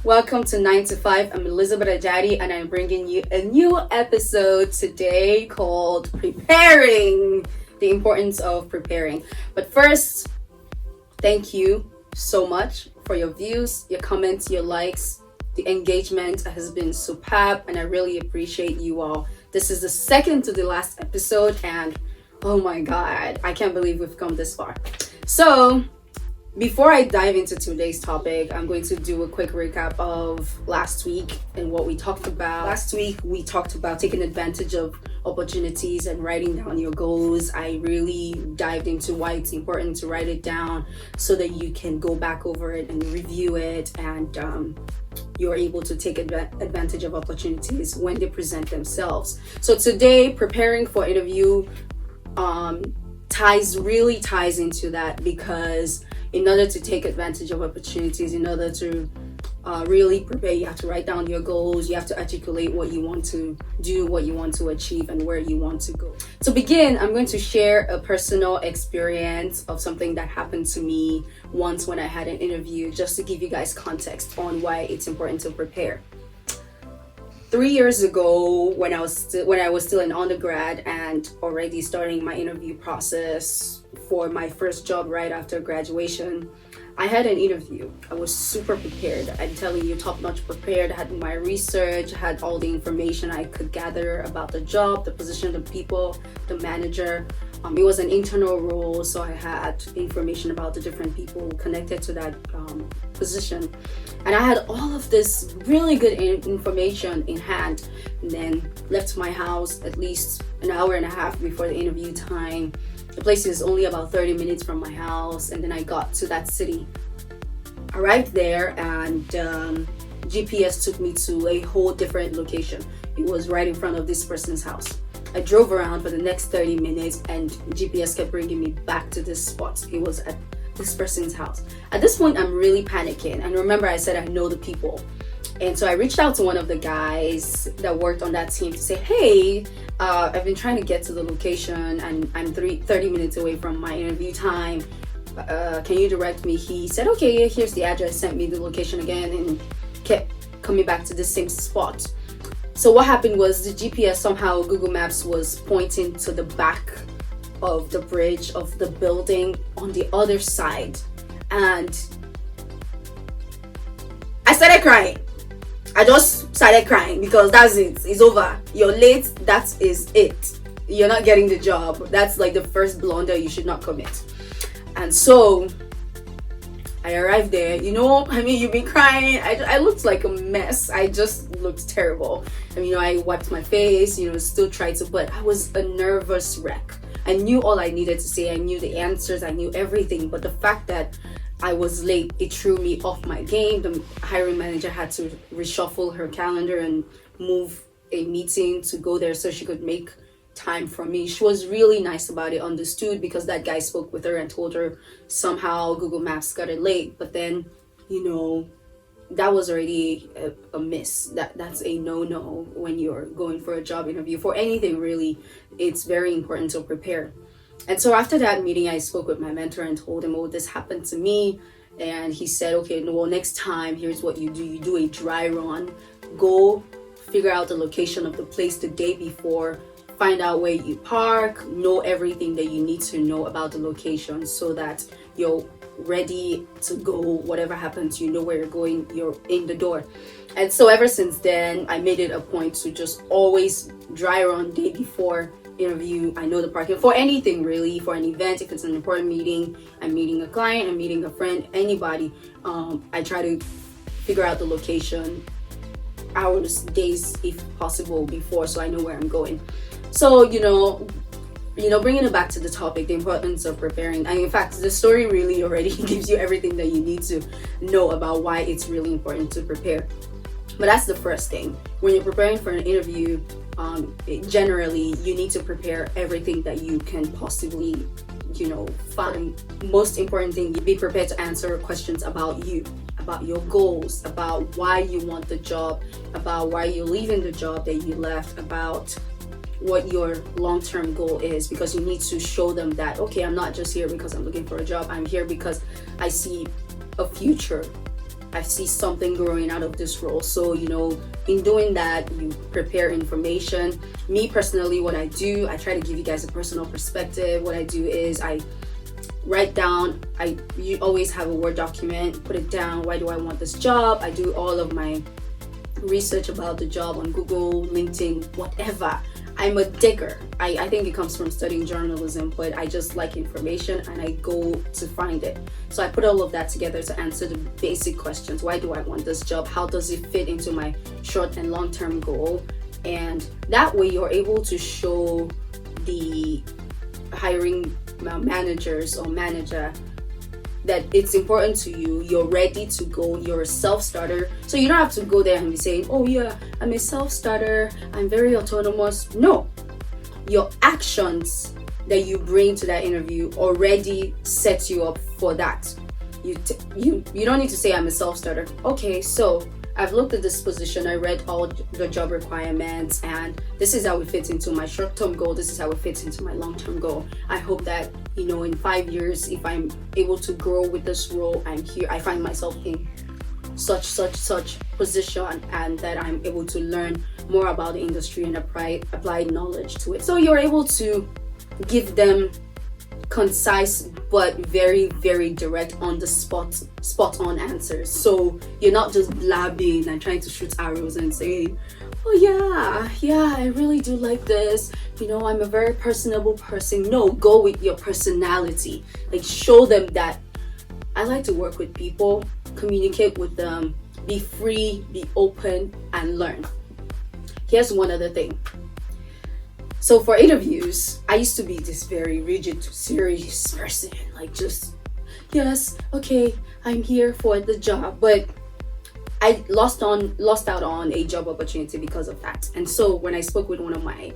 Welcome to 9 to 5. I'm Elizabeth Ajadi and I'm bringing you a new episode today called Preparing, the importance of preparing. But first, thank you so much for your views, your comments, your likes. The engagement has been superb and I really appreciate you all. This is the second to the last episode and oh my god, I can't believe we've come this far. So, before I dive into today's topic, I'm going to do a quick recap of last week and what we talked about. Last week, we talked about taking advantage of opportunities and writing down your goals. I really dived into why it's important to write it down so that you can go back over it and review it and you're able to take advantage of opportunities when they present themselves. So today, preparing for interview ties into that, because in order to take advantage of opportunities, in order to really prepare, you have to write down your goals, you have to articulate what you want to do, what you want to achieve, and where you want to go. To begin, I'm going to share a personal experience of something that happened to me once when I had an interview, just to give you guys context on why it's important to prepare. 3 years ago, when I was still an undergrad and already starting my interview process for my first job right after graduation, I had an interview. I was super prepared. I'm telling you, top-notch prepared. I had my research, had all the information I could gather about the job, the position, the people, the manager. It was an internal role, so I had information about the different people connected to that position. And I had all of this really good information in hand, and then left my house at least an hour and a half before the interview time. The place is only about 30 minutes from my house, and then I got to that city. Arrived there, and GPS took me to a whole different location. It was right in front of this person's house. I drove around for the next 30 minutes and GPS kept bringing me back to this spot. It was at this person's house. At this point, I'm really panicking. And remember, I said I know the people. And so I reached out to one of the guys that worked on that team to say, hey, I've been trying to get to the location and I'm 30 minutes away from my interview time. Can you direct me? He said, okay, here's the address, sent me the location again and kept coming back to the same spot. So what happened was the GPS, somehow Google Maps was pointing to the back of the bridge of the building on the other side. And I started crying. I just started crying because that's it. It's over. You're late. That is it. You're not getting the job. That's like the first blunder you should not commit. And so I arrived there, you've been crying. I looked like a mess. I just looked terrible. I wiped my face, still tried to, but I was a nervous wreck. I knew all I needed to say. I knew the answers. I knew everything. But the fact that I was late, it threw me off my game. The hiring manager had to reshuffle her calendar and move a meeting to go there so she could make time for me. She was really nice about it, understood, because that guy spoke with her and told her somehow Google Maps got it late. But then, that was already a miss. That's a no-no when you're going for a job interview. For anything really, it's very important to prepare. And so after that meeting, I spoke with my mentor and told him, oh, this happened to me. And he said, okay, well, next time, here's what you do. You do a dry run. Go figure out the location of the place the day before. Find out where you park. Know everything that you need to know about the location so that you're ready to go. Whatever happens, you know where you're going. You're in the door. And so ever since then, I made it a point to just always dry run day before interview. I know the parking for anything really, for an event. If it's an important meeting, I'm meeting a client, I'm meeting a friend, anybody, I try to figure out the location hours, days if possible before, so I know where I'm going. So bringing it back to the topic, the importance of preparing. And in fact, the story really already gives you everything that you need to know about why it's really important to prepare. But that's the first thing. When you're preparing for an interview, generally you need to prepare everything that you can possibly find. Most important thing, be prepared to answer questions about you, about your goals, about why you want the job, about why you're leaving the job that you left, about what your long-term goal is, because you need to show them that, okay, I'm not just here because I'm looking for a job. I'm here because I see a future I see something growing out of this role. So, in doing that, you prepare information. Me personally, what I do, I try to give you guys a personal perspective. What I do is I write down, you always have a Word document, put it down. Why do I want this job? I do all of my research about the job on Google, LinkedIn, whatever. I'm a digger. I think it comes from studying journalism, but I just like information and I go to find it. So I put all of that together to answer the basic questions. Why do I want this job? How does it fit into my short and long-term goal? And that way you're able to show the hiring managers or manager that it's important to you, you're ready to go, you're a self-starter. So you don't have to go there and be saying, oh yeah, I'm a self-starter, I'm very autonomous. No, your actions that you bring to that interview already sets you up for that. You don't need to say I'm a self-starter. Okay, so I've looked at this position, I read all the job requirements, and this is how it fits into my short-term goal, this is how it fits into my long-term goal. I hope that, in 5 years, if I'm able to grow with this role, I find myself in such position, and that I'm able to learn more about the industry and applied knowledge to it. So you're able to give them concise but very, very direct, on the spot on answers. So you're not just blabbing and trying to shoot arrows and saying, oh yeah, I really do like this, I'm a very personable person. No, go with your personality. Like, show them that I like to work with people, communicate with them, be free, be open, and learn. Here's one other thing. So for interviews, I used to be this very rigid, serious person, like just, yes, okay, I'm here for the job. But I lost out on a job opportunity because of that. And so when I spoke with one of my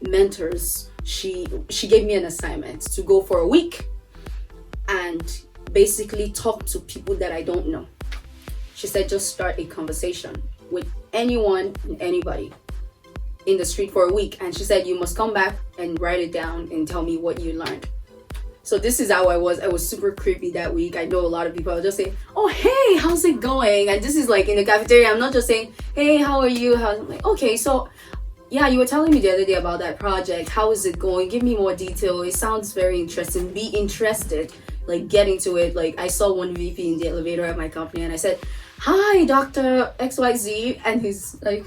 mentors, she gave me an assignment to go for a week and basically talk to people that I don't know. She said, just start a conversation with anyone and anybody in the street for a week, and she said you must come back and write it down and tell me what you learned. So this is how I was super creepy that week. I know a lot of people are just saying, oh hey, how's it going? And this is like in the cafeteria, I'm not just saying, hey, how are you? I'm like, okay, so yeah, you were telling me the other day about that project, how is it going? Give me more detail. It sounds very interesting. Be interested, like get into it. Like I saw one VP in the elevator at my company and I said, hi Dr. XYZ, and he's like,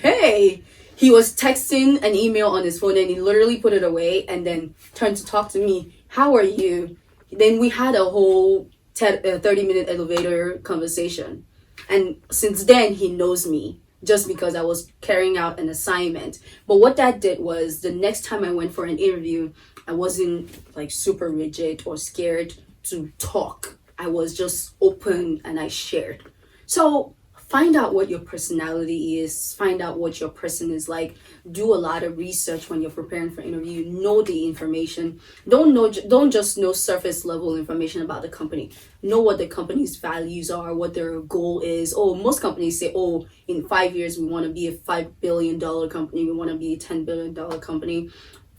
hey. He was texting an email on his phone and he literally put it away and then turned to talk to me. How are you? Then we had a whole 30-minute elevator conversation. And since then, he knows me just because I was carrying out an assignment. But what that did was the next time I went for an interview, I wasn't like super rigid or scared to talk. I was just open and I shared. So find out what your personality is. Find out what your person is like. Do a lot of research when you're preparing for interview. Know the information. Don't just know surface level information about the company. Know what the company's values are, what their goal is. Oh, most companies say, oh, in 5 years we want to be a $5 billion company. We want to be a $10 billion company.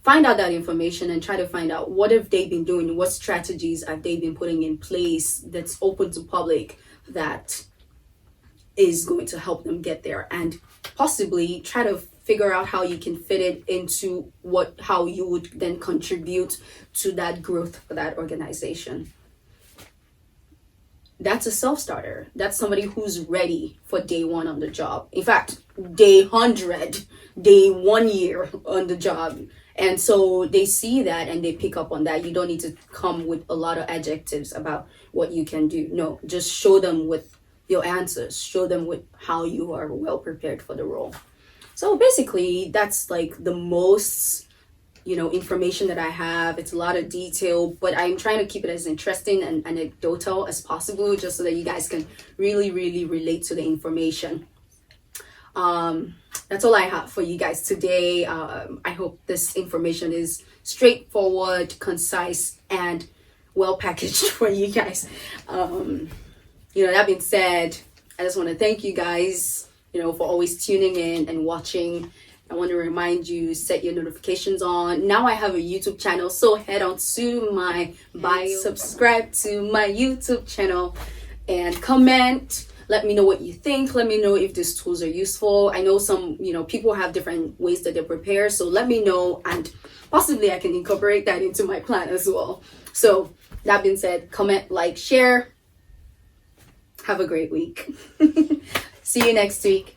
Find out that information and try to find out what have they been doing, what strategies have they been putting in place that's open to public, that is going to help them get there, and possibly try to figure out how you can fit it into how you would then contribute to that growth for that organization. That's a self-starter. That's somebody who's ready for day one on the job. In fact, day 100, day 1 year on the job. And so they see that and they pick up on that. You don't need to come with a lot of adjectives about what you can do. No, just show them with your answers. Show them with how you are well prepared for the role. So basically, that's like the most, information that I have. It's a lot of detail, but I'm trying to keep it as interesting and anecdotal as possible, just so that you guys can really, really relate to the information. That's all I have for you guys today. I hope this information is straightforward, concise, and well packaged for you guys. That being said, I just want to thank you guys, for always tuning in and watching. I want to remind you, set your notifications on. Now I have a YouTube channel, so head on to my bio, subscribe to my YouTube channel, and comment. Let me know what you think. Let me know if these tools are useful. I know some, people have different ways that they prepare. So let me know, and possibly I can incorporate that into my plan as well. So that being said, comment, like, share. Have a great week. See you next week.